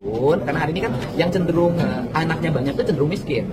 Karena hari ini kan yang cenderung anaknya banyak itu cenderung miskin.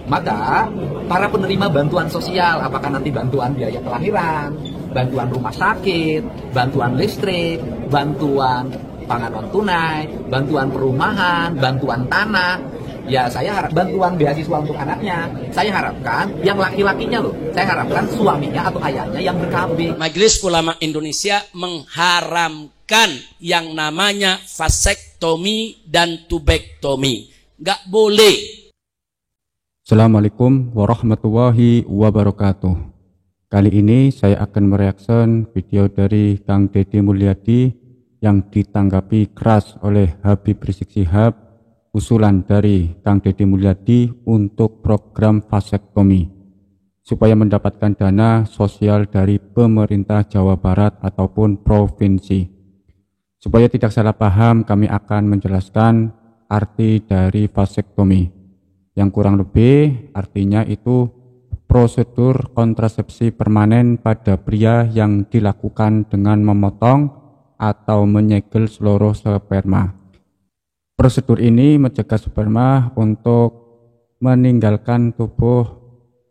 Maka para penerima bantuan sosial, apakah nanti bantuan biaya kelahiran, bantuan rumah sakit, bantuan listrik, bantuan pangan non tunai, bantuan perumahan, bantuan tanah, ya saya harap bantuan beasiswa untuk anaknya, saya harapkan yang laki-lakinya loh, saya harapkan suaminya atau ayahnya yang ber-KB. Majelis Ulama Indonesia mengharamkan yang namanya vasektomi dan tubektomi. Nggak boleh. Assalamualaikum warahmatullahi wabarakatuh. Kali ini saya akan mereaksi video dari Kang Deddy Mulyadi yang ditanggapi keras oleh Habib Rizik Syihab, usulan dari Kang Deddy Mulyadi untuk program vasektomi supaya mendapatkan dana sosial dari pemerintah Jawa Barat ataupun provinsi. Supaya tidak salah paham, kami akan menjelaskan arti dari vasektomi. Yang kurang lebih artinya itu prosedur kontrasepsi permanen pada pria yang dilakukan dengan memotong atau menyegel seluruh sperma. Prosedur ini mencegah sperma untuk meninggalkan tubuh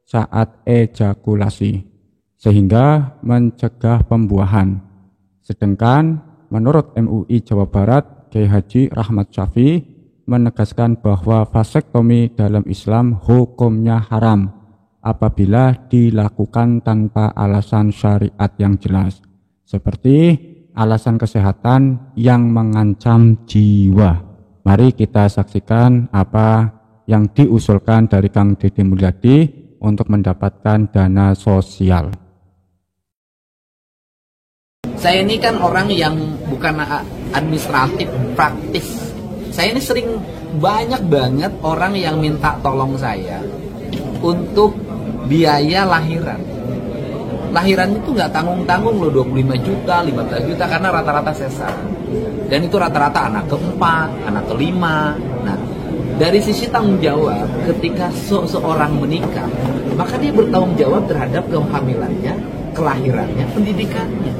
saat ejakulasi, sehingga mencegah pembuahan. Sedangkan menurut MUI Jawa Barat, Kiai Haji Rahmat Syafi'i menegaskan bahwa vasektomi dalam Islam hukumnya haram apabila dilakukan tanpa alasan syariat yang jelas, seperti alasan kesehatan yang mengancam jiwa. Mari kita saksikan apa yang diusulkan dari Kang Deddy Mulyadi untuk mendapatkan dana sosial. Saya ini kan orang yang bukan administratif, praktis. Saya ini sering banyak banget orang yang minta tolong saya untuk biaya lahiran. Lahiran itu nggak tanggung-tanggung loh, 25 juta, 15 juta karena rata-rata sesar. Dan itu rata-rata anak keempat, anak kelima. Nah, dari sisi tanggung jawab ketika seseorang menikah, maka dia bertanggung jawab terhadap kehamilannya, kelahirannya, pendidikannya.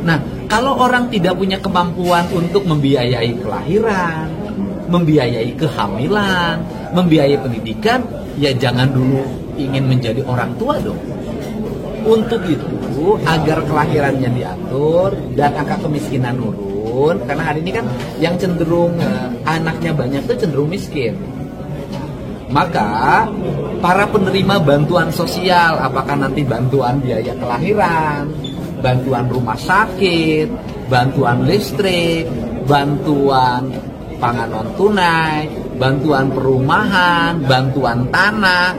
Nah, kalau orang tidak punya kemampuan untuk membiayai kelahiran, membiayai kehamilan, membiayai pendidikan, ya jangan dulu ingin menjadi orang tua dong. Untuk itu, agar kelahirannya diatur dan angka kemiskinan nurun, karena hari ini kan yang cenderung anaknya banyak itu cenderung miskin. Maka para penerima bantuan sosial, apakah nanti bantuan biaya kelahiran, bantuan rumah sakit, bantuan listrik, bantuan pangan non tunai, bantuan perumahan, bantuan tanah,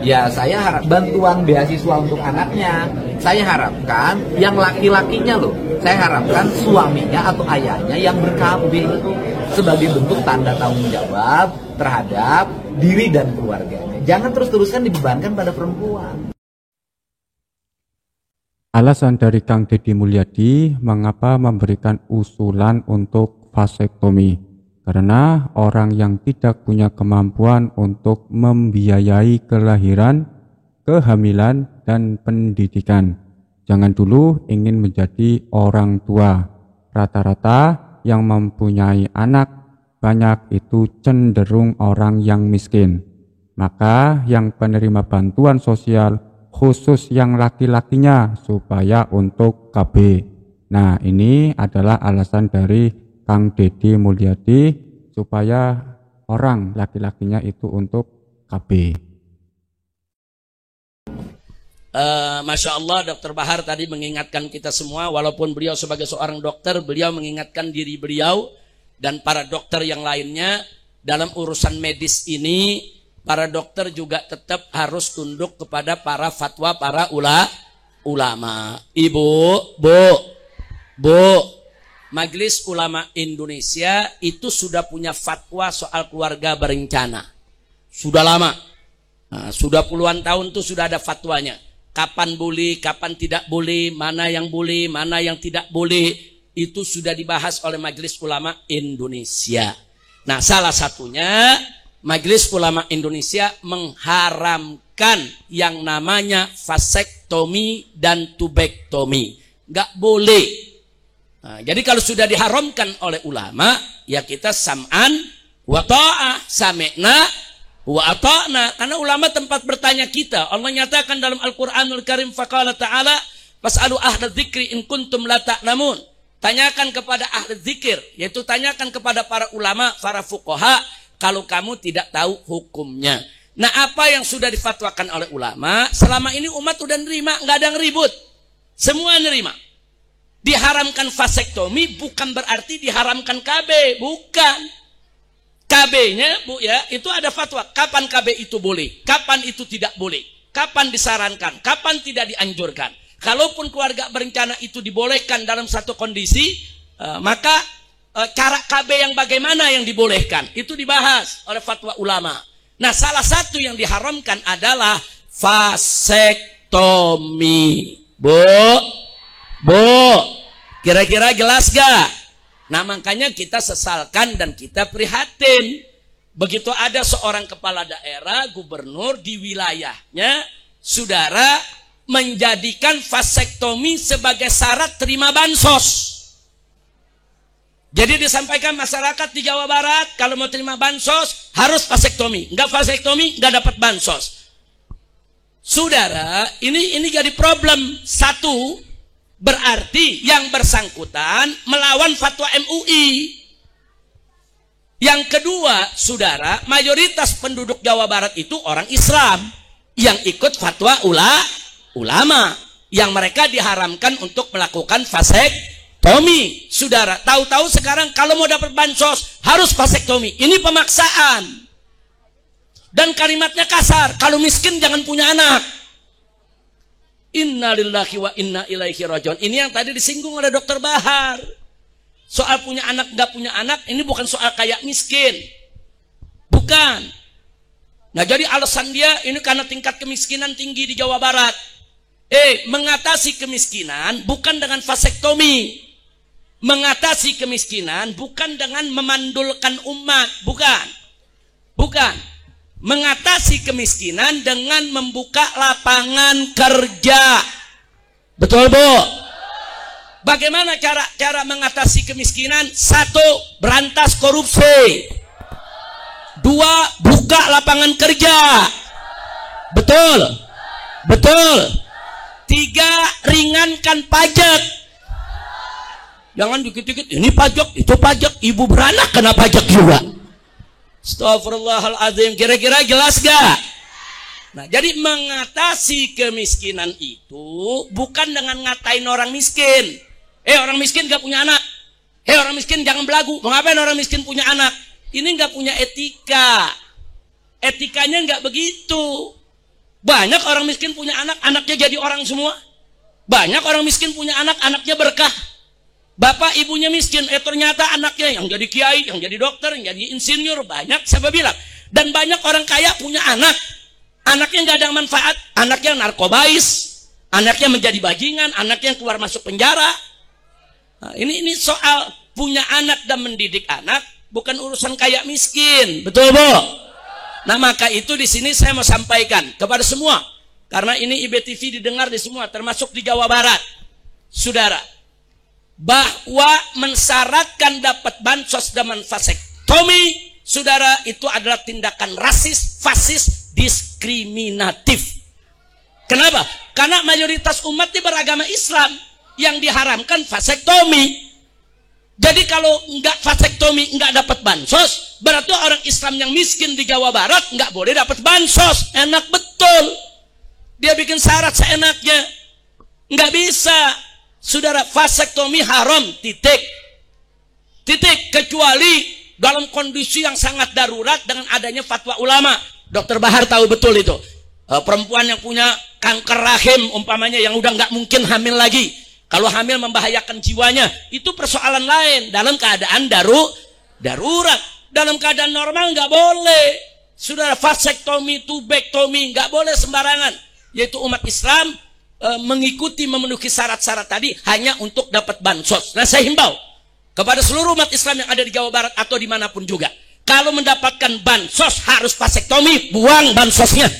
ya saya harap bantuan beasiswa untuk anaknya, saya harapkan yang laki-lakinya loh, saya harapkan suaminya atau ayahnya yang ber-KB sebagai bentuk tanda tanggung jawab terhadap diri dan keluarganya. Jangan terus-terusan dibebankan pada perempuan. Alasan dari Kang Deddy Mulyadi mengapa memberikan usulan untuk vasektomi, karena orang yang tidak punya kemampuan untuk membiayai kelahiran, kehamilan, dan pendidikan, jangan dulu ingin menjadi orang tua. Rata-rata yang mempunyai anak banyak itu cenderung orang yang miskin. Maka yang penerima bantuan sosial khusus yang laki-lakinya supaya untuk KB. Nah, ini adalah alasan dari Kang Deddy Mulyadi supaya orang laki-lakinya itu untuk KB. Masya Allah, Dr. Bahar tadi mengingatkan kita semua, walaupun beliau sebagai seorang dokter, beliau mengingatkan diri beliau dan para dokter yang lainnya dalam urusan medis ini. Para dokter juga tetap harus tunduk kepada para fatwa para ulama. Ibu, Bu, Majelis Ulama Indonesia itu sudah punya fatwa soal keluarga berencana. Sudah lama. Nah, sudah puluhan tahun tuh sudah ada fatwanya. Kapan boleh, kapan tidak boleh, mana yang boleh, mana yang tidak boleh. Itu sudah dibahas oleh Majelis Ulama Indonesia. Nah, salah satunya Majelis Ulama Indonesia mengharamkan yang namanya vasektomi dan tubektomi. Nggak boleh. Nah, jadi kalau sudah diharamkan oleh ulama, ya kita sam'an wa ta'ah, sami'na wa ata'na. Karena ulama tempat bertanya kita. Allah nyatakan dalam Al-Qur'anul Karim, faqala ta'ala fas'alu ahla dzikri in kuntum la ta'lamun. Tanyakan kepada ahli dzikir, yaitu tanyakan kepada para ulama, para fuqaha, kalau kamu tidak tahu hukumnya. Nah, apa yang sudah difatwakan oleh ulama, selama ini umat udah nerima, nggak ada yang ribut. Semua nerima. Diharamkan vasektomi bukan berarti diharamkan KB, bukan. KB-nya, Bu ya, itu ada fatwa. Kapan KB itu boleh, kapan itu tidak boleh, kapan disarankan, kapan tidak dianjurkan. Kalaupun keluarga berencana itu dibolehkan dalam satu kondisi, maka cara KB yang bagaimana yang dibolehkan, itu dibahas oleh fatwa ulama. Nah, salah satu yang diharamkan adalah vasektomi. Bu, kira-kira jelas gak? Nah, makanya kita sesalkan dan kita prihatin. Begitu ada seorang kepala daerah, gubernur di wilayahnya, saudara, menjadikan vasektomi sebagai syarat terima bansos. Jadi disampaikan masyarakat di Jawa Barat, kalau mau terima bansos, harus vasektomi. Enggak vasektomi, enggak dapat bansos. Saudara, ini jadi problem. Satu, berarti yang bersangkutan melawan fatwa MUI. Yang kedua, saudara, mayoritas penduduk Jawa Barat itu orang Islam yang ikut fatwa ulama yang mereka diharamkan untuk melakukan vasektomi. Saudara, tahu-tahu sekarang kalau mau dapat bansos harus vasektomi. Ini pemaksaan. Dan kalimatnya kasar, kalau miskin jangan punya anak. Innalillahi wa inna ilaihi rajiun. Ini yang tadi disinggung oleh Dr. Bahar. Soal punya anak nggak punya anak, ini bukan soal kayak miskin. Bukan. Nah, jadi alasan dia ini karena tingkat kemiskinan tinggi di Jawa Barat. Mengatasi kemiskinan bukan dengan vasektomi. Mengatasi kemiskinan bukan dengan memandulkan umat, bukan. Mengatasi kemiskinan dengan membuka lapangan kerja. Betul, Bu? Bagaimana cara mengatasi kemiskinan? Satu, berantas korupsi. Dua, buka lapangan kerja. Betul. Tiga, ringankan pajak. Jangan dikit-dikit, ini pajak, itu pajak. Ibu beranak kena pajak juga. Astagfirullahaladzim. Kira-kira jelas gak? Nah, jadi mengatasi kemiskinan itu bukan dengan ngatain orang miskin. Orang miskin gak punya anak. Orang miskin jangan belagu. Mau ngapain orang miskin punya anak? Ini gak punya etika. Etikanya gak begitu. Banyak orang miskin punya anak, anaknya jadi orang semua. Banyak orang miskin punya anak, anaknya berkah. Bapak ibunya miskin, ternyata anaknya yang jadi kiai, yang jadi dokter, yang jadi insinyur, banyak, siapa bilang. Dan banyak orang kaya punya anak, anaknya nggak ada manfaat, anaknya narkobais, anaknya menjadi bajingan, anaknya keluar masuk penjara. Nah, ini soal punya anak dan mendidik anak, bukan urusan kaya miskin, betul, Bu? Nah, maka itu di sini saya mau sampaikan kepada semua, karena ini IBTV didengar di semua, termasuk di Jawa Barat, saudara. Bahwa mensyaratkan dapat bansos dengan vasektomi, saudara, itu adalah tindakan rasis, fasis, diskriminatif. Kenapa? Karena mayoritas umat di beragama Islam yang diharamkan vasektomi. Jadi kalau enggak vasektomi, enggak dapat bansos, berarti orang Islam yang miskin di Jawa Barat enggak boleh dapat bansos. Enak betul. Dia bikin syarat seenaknya. Enggak bisa. Saudara, vasektomi haram, titik. Kecuali dalam kondisi yang sangat darurat dengan adanya fatwa ulama. Dr. Bahar tahu betul itu. Perempuan yang punya kanker rahim umpamanya, yang udah nggak mungkin hamil lagi. Kalau hamil membahayakan jiwanya, itu persoalan lain. Dalam keadaan darurat. Dalam keadaan normal nggak boleh. Saudara, vasektomi, tubektomi nggak boleh sembarangan. Yaitu umat Islam mengikuti memenuhi syarat-syarat tadi hanya untuk dapat bansos. Nah, saya himbau kepada seluruh umat Islam yang ada di Jawa Barat atau dimanapun juga, kalau mendapatkan bansos harus vasektomi, buang bansosnya.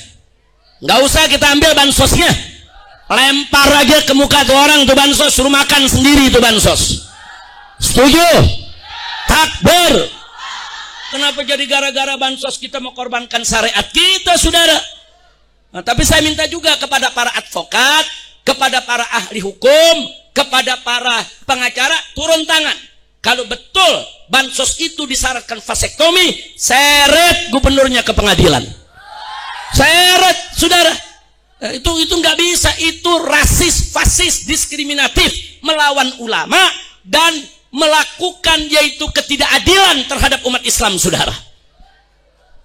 Nggak usah kita ambil bansosnya, lempar aja ke muka tuh orang tuh bansos, suruh makan sendiri tuh bansos. Setuju? Takbir. Kenapa jadi gara-gara bansos kita mengorbankan syariat kita, saudara? Nah, tapi saya minta juga kepada para advokat, kepada para ahli hukum, kepada para pengacara, turun tangan. Kalau betul bansos itu disyaratkan vasektomi, seret gubernurnya ke pengadilan. Seret, saudara. Itu nggak bisa. Itu rasis, fasis, diskriminatif, melawan ulama dan melakukan yaitu ketidakadilan terhadap umat Islam, saudara.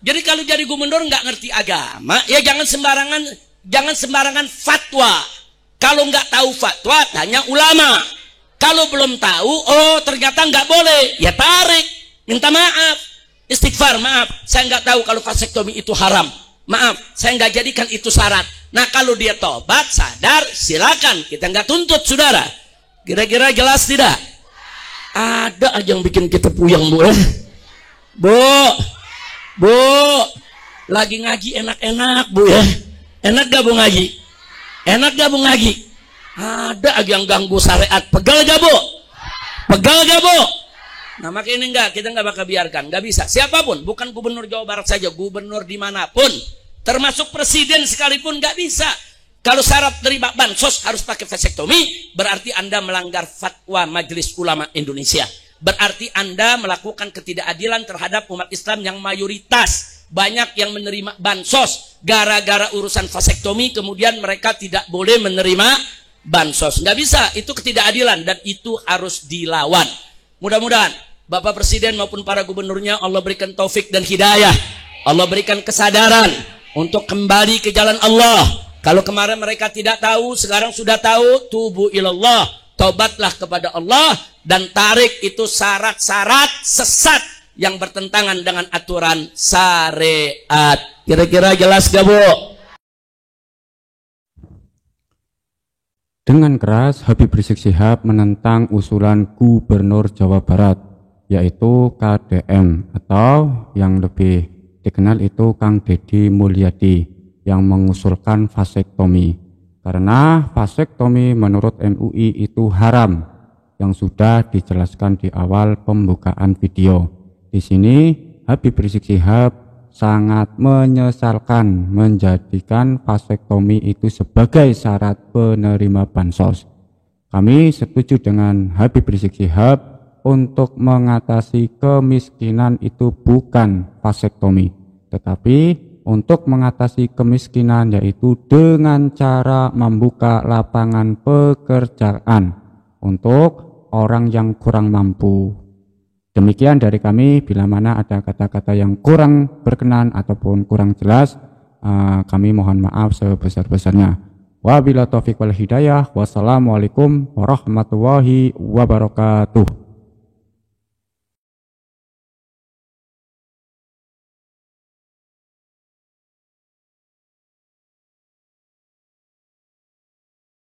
Jadi kalau jadi gubernur nggak ngerti agama, ya jangan sembarangan fatwa. Kalau nggak tahu fatwa, tanya ulama. Kalau belum tahu, oh ternyata nggak boleh, ya tarik, minta maaf, istighfar, maaf, saya nggak tahu kalau vasektomi itu haram. Maaf, saya nggak jadikan itu syarat. Nah kalau dia tobat, sadar, silakan, kita nggak tuntut, saudara. Kira-kira jelas tidak? Ada aja yang bikin kita puyeng, Bu. Bu, lagi ngaji enak-enak, Bu ya. Enak gak Bu ngaji? Enak gak Bu ngaji? Ada aja yang ganggu syariat. Pegal gak Bu? Pegal gak Bu? Nah makanya ini kita nggak bakal biarkan. Nggak bisa. Siapapun, bukan gubernur Jawa Barat saja, gubernur dimanapun, termasuk presiden sekalipun nggak bisa. Kalau syarat terima bansos harus pakai vasektomi, berarti Anda melanggar fatwa Majelis Ulama Indonesia. Berarti Anda melakukan ketidakadilan terhadap umat Islam yang mayoritas. Banyak yang menerima bansos gara-gara urusan vasektomi, kemudian mereka tidak boleh menerima bansos. Nggak bisa, itu ketidakadilan dan itu harus dilawan. Mudah-mudahan Bapak Presiden maupun para gubernurnya Allah berikan taufik dan hidayah. Allah berikan kesadaran untuk kembali ke jalan Allah. Kalau kemarin mereka tidak tahu, sekarang sudah tahu, tubu ilallah, taubatlah kepada Allah dan tarik itu syarat-syarat sesat yang bertentangan dengan aturan syariat. Kira-kira jelas gak Bu? Dengan keras Habib Rizik Syihab menentang usulan Gubernur Jawa Barat, yaitu KDM atau yang lebih dikenal itu Kang Deddy Mulyadi, yang mengusulkan vasektomi. Karena vasektomi menurut MUI itu haram, yang sudah dijelaskan di awal pembukaan video. Di sini Habib Rizik Syihab sangat menyesalkan menjadikan vasektomi itu sebagai syarat penerima bansos. Kami setuju dengan Habib Rizik Syihab untuk mengatasi kemiskinan itu bukan vasektomi, tetapi untuk mengatasi kemiskinan yaitu dengan cara membuka lapangan pekerjaan untuk orang yang kurang mampu. Demikian dari kami. Bila mana ada kata-kata yang kurang berkenan ataupun kurang jelas, kami mohon maaf sebesar-besarnya. Wabillahi taufiq wal hidayah. Wassalamualaikum warahmatullahi wabarakatuh.